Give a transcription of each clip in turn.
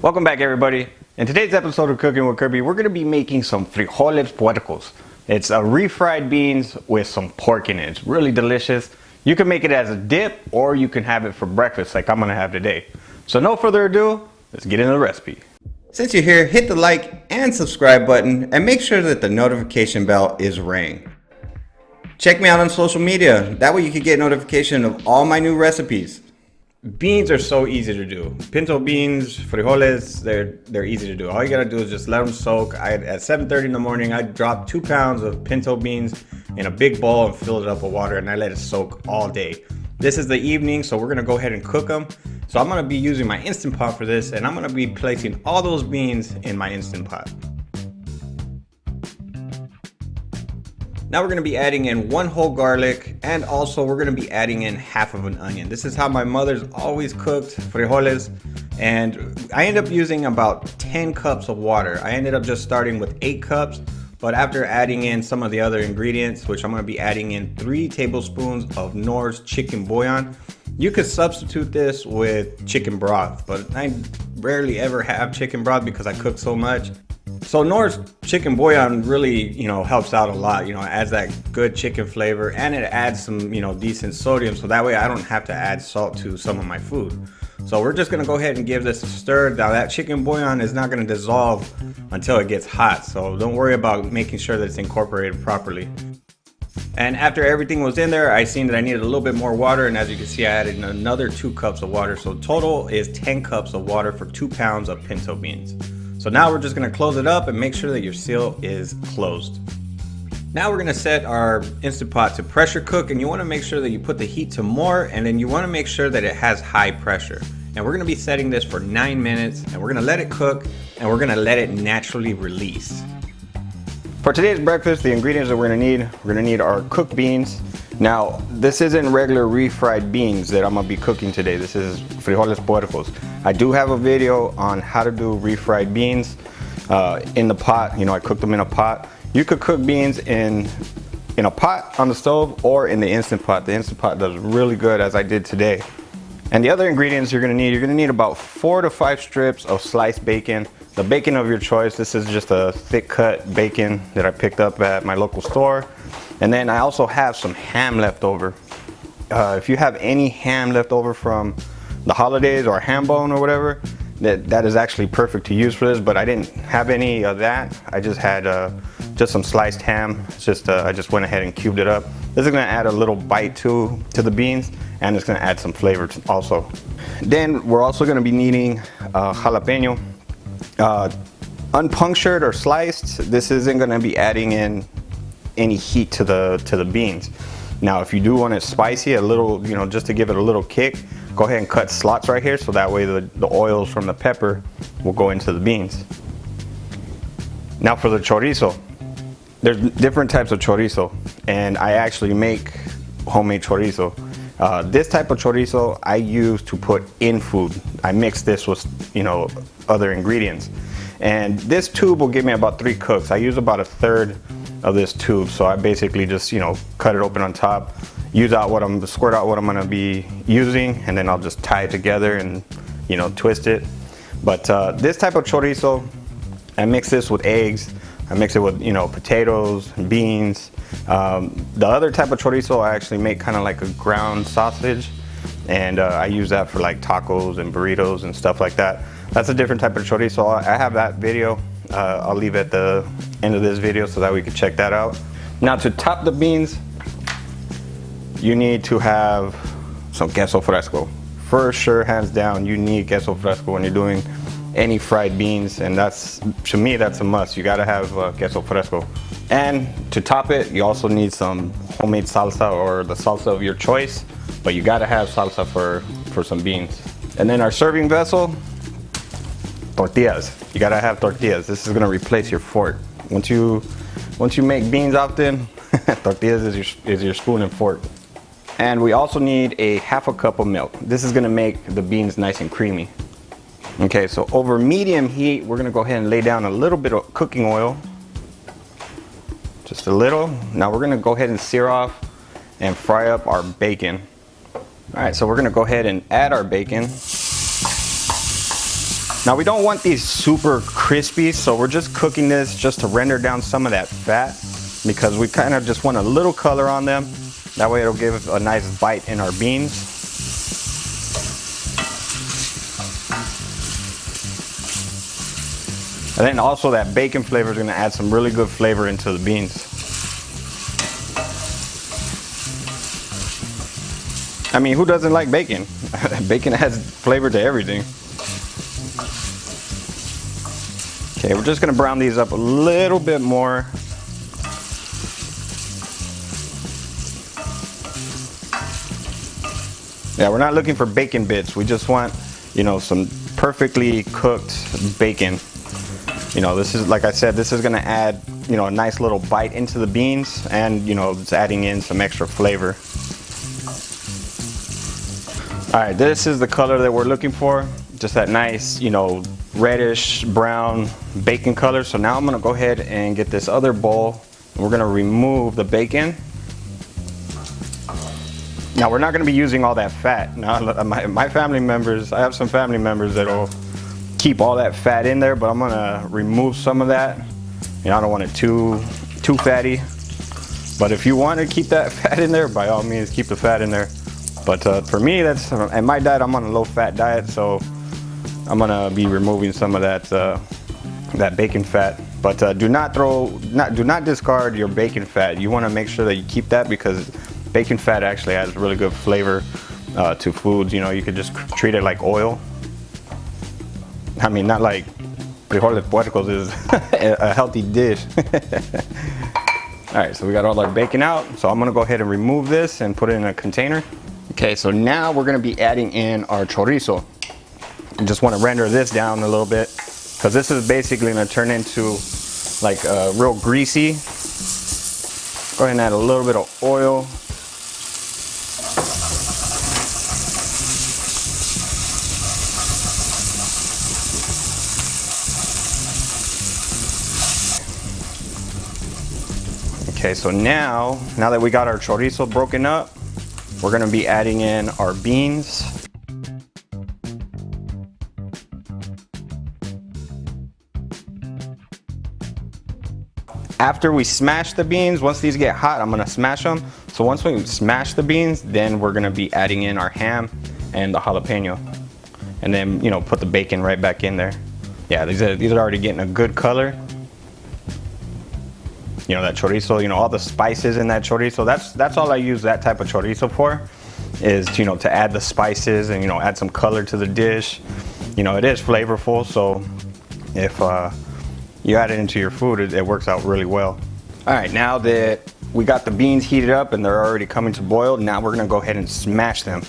Welcome back, everybody. In today's episode of Cooking with Kirby, we're going to be making some Frijoles Puercos. It's a refried beans with some pork in it. It's really delicious. You can make it as a dip or you can have it for breakfast like I'm going to have today. So no further ado, let's get into the recipe. Since you're here, hit the like and subscribe button and make sure that the notification bell is rang. Check me out on social media. That way you can get notification of all my new recipes. Beans are so easy to do. Pinto beans, frijoles, they're easy to do. All you gotta do is just let them soak. At 7:30 in the morning, I dropped 2 pounds of pinto beans in a big bowl and filled it up with water, and I let it soak all day. This is the evening, so we're gonna go ahead and cook them. So I'm gonna be using my Instant Pot for this, and I'm gonna be placing all those beans in my Instant Pot. Now we're gonna be adding in 1 whole garlic, and also we're gonna be adding in half of an onion. This is how my mother's always cooked frijoles, and I ended up using about 10 cups of water. I ended up just starting with 8 cups, but after adding in some of the other ingredients, which I'm gonna be adding in 3 tablespoons of Knorr's chicken bouillon. You could substitute this with chicken broth, but I rarely ever have chicken broth because I cook so much. So Knorr's chicken bouillon really, helps out a lot. Adds that good chicken flavor, and it adds some, decent sodium. So that way I don't have to add salt to some of my food. So we're just gonna go ahead and give this a stir. Now that chicken bouillon is not gonna dissolve until it gets hot. So don't worry about making sure that it's incorporated properly. And after everything was in there, I seen that I needed a little bit more water, and as you can see, I added another 2 cups of water. So total is 10 cups of water for 2 pounds of pinto beans. So now we're just gonna close it up and make sure that your seal is closed. Now we're gonna set our Instant Pot to pressure cook, and you wanna make sure that you put the heat to more, and then you wanna make sure that it has high pressure. And we're gonna be setting this for 9 minutes, and we're gonna let it cook, and we're gonna let it naturally release. For today's breakfast, the ingredients that we're gonna need our cooked beans. Now, this isn't regular refried beans that I'm gonna be cooking today. This is Frijoles Puercos. I do have a video on how to do refried beans in the pot. I cooked them in a pot. You could cook beans in a pot on the stove or in the Instant Pot. The Instant Pot does really good, as I did today. And the other ingredients you're gonna need about 4 to 5 strips of sliced bacon. The bacon of your choice. This is just a thick cut bacon that I picked up at my local store. And then I also have some ham left over. If you have any ham left over from the holidays or ham bone or whatever, that is actually perfect to use for this, but I didn't have any of that. I just had just some sliced ham. I just went ahead and cubed it up. This is gonna add a little bite to the beans, and it's gonna add some flavor also. Then we're also gonna be needing jalapeno. Unpunctured or sliced. This isn't gonna be adding in any heat to the beans. Now if you do want it spicy, a little, just to give it a little kick, go ahead and cut slots right here, so that way the oils from the pepper will go into the beans. Now for the chorizo, there's different types of chorizo, and I actually make homemade chorizo. This type of chorizo I use to put in food. I mix this with other ingredients, and this tube will give me about 3 cooks. I use about 1/3 of this tube, so I basically just cut it open on top, squirt out what I'm gonna be using, and then I'll just tie it together and twist it. But this type of chorizo, I mix this with eggs. I mix it with potatoes and beans. The other type of chorizo I actually make kind of like a ground sausage, and I use that for like tacos and burritos and stuff like that. That's a different type of chorizo. I have that video. I'll leave at the end of this video so that we can check that out. Now to top the beans, you need to have some queso fresco. For sure, hands down, you need queso fresco when you're doing any fried beans, and to me that's a must. You gotta have queso fresco. And to top it, you also need some homemade salsa or the salsa of your choice, but you gotta have salsa for some beans. And then our serving vessel, tortillas. You gotta have tortillas. This is gonna replace your fork. Once you make beans often, tortillas is your spoon and fork. And we also need a 1/2 cup of milk. This is gonna make the beans nice and creamy. Okay, so over medium heat, we're gonna go ahead and lay down a little bit of cooking oil. Just a little. Now we're gonna go ahead and sear off and fry up our bacon. All right, so we're gonna go ahead and add our bacon. Now we don't want these super crispy, so we're just cooking this just to render down some of that fat, because we kind of just want a little color on them. That way it'll give a nice bite in our beans. And then also that bacon flavor is going to add some really good flavor into the beans. I mean, who doesn't like bacon? Bacon adds flavor to everything. Okay, we're just going to brown these up a little bit more. Yeah, we're not looking for bacon bits. We just want, you know, some perfectly cooked bacon. You know, this is, like I said, this is going to add, you know, a nice little bite into the beans, and, you know, it's adding in some extra flavor. All right, this is the color that we're looking for. Just that nice, you know, reddish brown bacon color. So now I'm going to go ahead and get this other bowl, and we're going to remove the bacon. Now we're not going to be using all that fat. Now my family members, I have some family members that'll keep all that fat in there, but I'm gonna remove some of that. You know, I don't want it too fatty. But if you want to keep that fat in there, by all means, keep the fat in there. But for me, that's, and my diet, I'm on a low-fat diet, so I'm gonna be removing some of that that bacon fat. But do not discard your bacon fat. You want to make sure that you keep that, because bacon fat actually has really good flavor to foods. You know, you could just treat it like oil. I mean, not like Frijoles Puercos is a healthy dish. All right, so we got all our bacon out. So I'm gonna go ahead and remove this and put it in a container. Okay, so now we're gonna be adding in our chorizo. I just wanna render this down a little bit, because this is basically gonna turn into like real greasy. Go ahead and add a little bit of oil. Okay, so now that we got our chorizo broken up, we're gonna be adding in our beans. After we smash the beans, once these get hot, I'm gonna smash them. So once we smash the beans, then we're gonna be adding in our ham and the jalapeno. And then, you know, put the bacon right back in there. Yeah, these are already getting a good color. You know, that chorizo, you know, all the spices in that chorizo, that's all I use that type of chorizo for, is, you know, to add the spices and, you know, add some color to the dish. You know, it is flavorful, so if you add it into your food, it works out really well. All right, now that we got the beans heated up and they're already coming to boil, now we're gonna go ahead and smash them.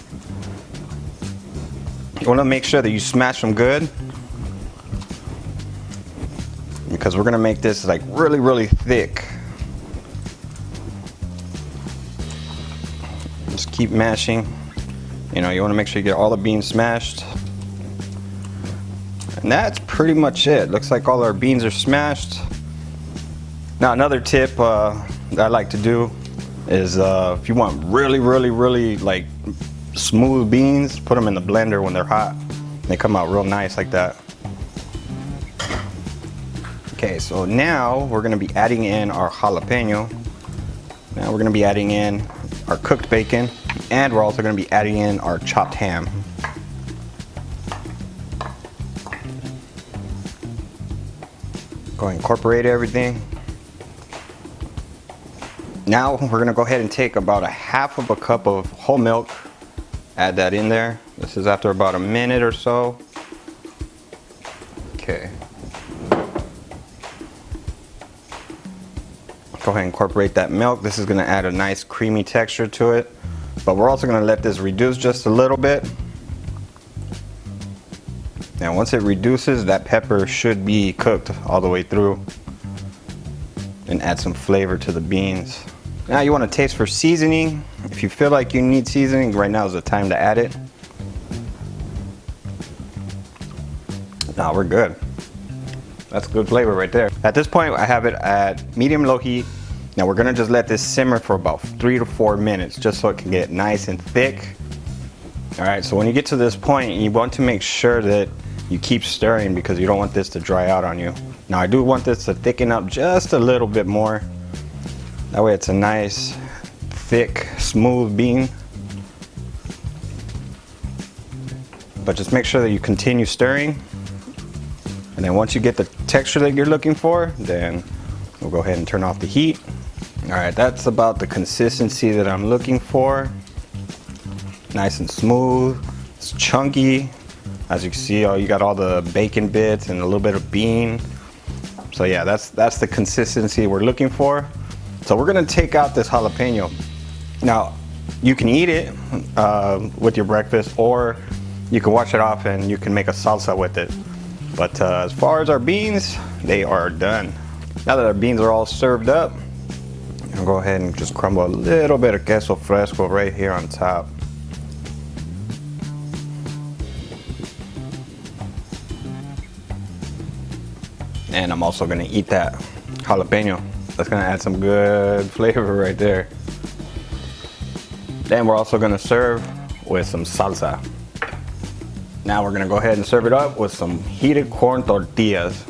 You wanna make sure that you smash them good, because we're gonna make this like really, really thick. Just keep mashing. You know, you wanna make sure you get all the beans smashed. And that's pretty much it. Looks like all our beans are smashed. Now another tip that I like to do is if you want really, really, really like smooth beans, put them in the blender when they're hot. They come out real nice like that. Okay, so now we're gonna be adding in our jalapeno. Now we're gonna be adding in our cooked bacon, and we're also gonna be adding in our chopped ham. Go ahead and incorporate everything. Now we're gonna go ahead and take about a half of a cup of whole milk, add that in there. This is after about a minute or so. Okay. Go ahead and incorporate that milk. This is gonna add a nice creamy texture to it, but we're also gonna let this reduce just a little bit. Now once it reduces, that pepper should be cooked all the way through, and add some flavor to the beans. Now you want to taste for seasoning. If you feel like you need seasoning, right now is the time to add it. Now we're good. That's good flavor right there. At this point, I have it at medium-low heat. Now we're gonna just let this simmer for about 3 to 4 minutes, just so it can get nice and thick. All right, so when you get to this point, you want to make sure that you keep stirring because you don't want this to dry out on you. Now I do want this to thicken up just a little bit more. That way it's a nice, thick, smooth bean. But just make sure that you continue stirring. And then once you get the texture that you're looking for, then we'll go ahead and turn off the heat. All right, that's about the consistency that I'm looking for. Nice and smooth, it's chunky. As you can see, you got all the bacon bits and a little bit of bean. So yeah, that's the consistency we're looking for. So we're gonna take out this jalapeno. Now, you can eat it with your breakfast, or you can wash it off and you can make a salsa with it. But as far as our beans, they are done. Now that our beans are all served up, I'll go ahead and just crumble a little bit of queso fresco right here on top. And I'm also gonna eat that jalapeno. That's gonna add some good flavor right there. Then we're also gonna serve with some salsa. Now we're gonna go ahead and serve it up with some heated corn tortillas.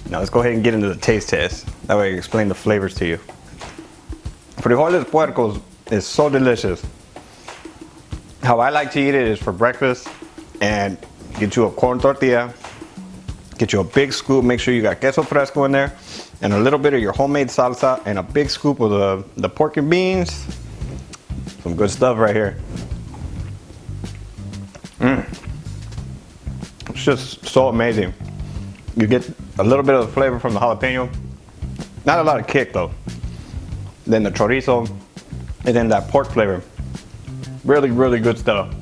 Now let's go ahead and get into the taste test. That way I can explain the flavors to you. Frijoles Puercos is so delicious. How I like to eat it is for breakfast, and get you a corn tortilla, get you a big scoop, make sure you got queso fresco in there, and a little bit of your homemade salsa, and a big scoop of the pork and beans. Some good stuff right here. It's just so amazing. You get a little bit of the flavor from the jalapeno. Not a lot of kick though. Then the chorizo, and then that pork flavor. Really, really good stuff.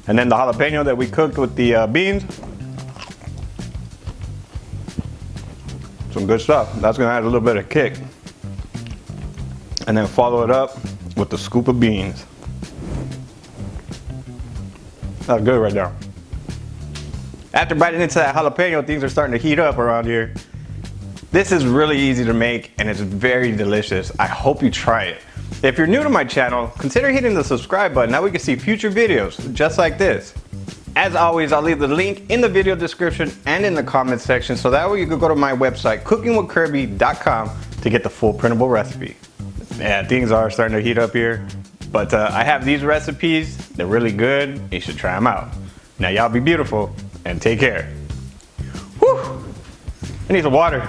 And then the jalapeno that we cooked with the beans. Some good stuff. That's gonna add a little bit of kick. And then follow it up with the scoop of beans. That's good right there. After biting into that jalapeno, things are starting to heat up around here. This is really easy to make and it's very delicious. I hope you try it. If you're new to my channel, consider hitting the subscribe button. Now we can see future videos just like this. As always, I'll leave the link in the video description and in the comment section, so that way you can go to my website, cookingwithkirby.com, to get the full printable recipe. Yeah, things are starting to heat up here, but I have these recipes. They're really good. You should try them out. Now y'all be beautiful and take care. Whew! I need some water.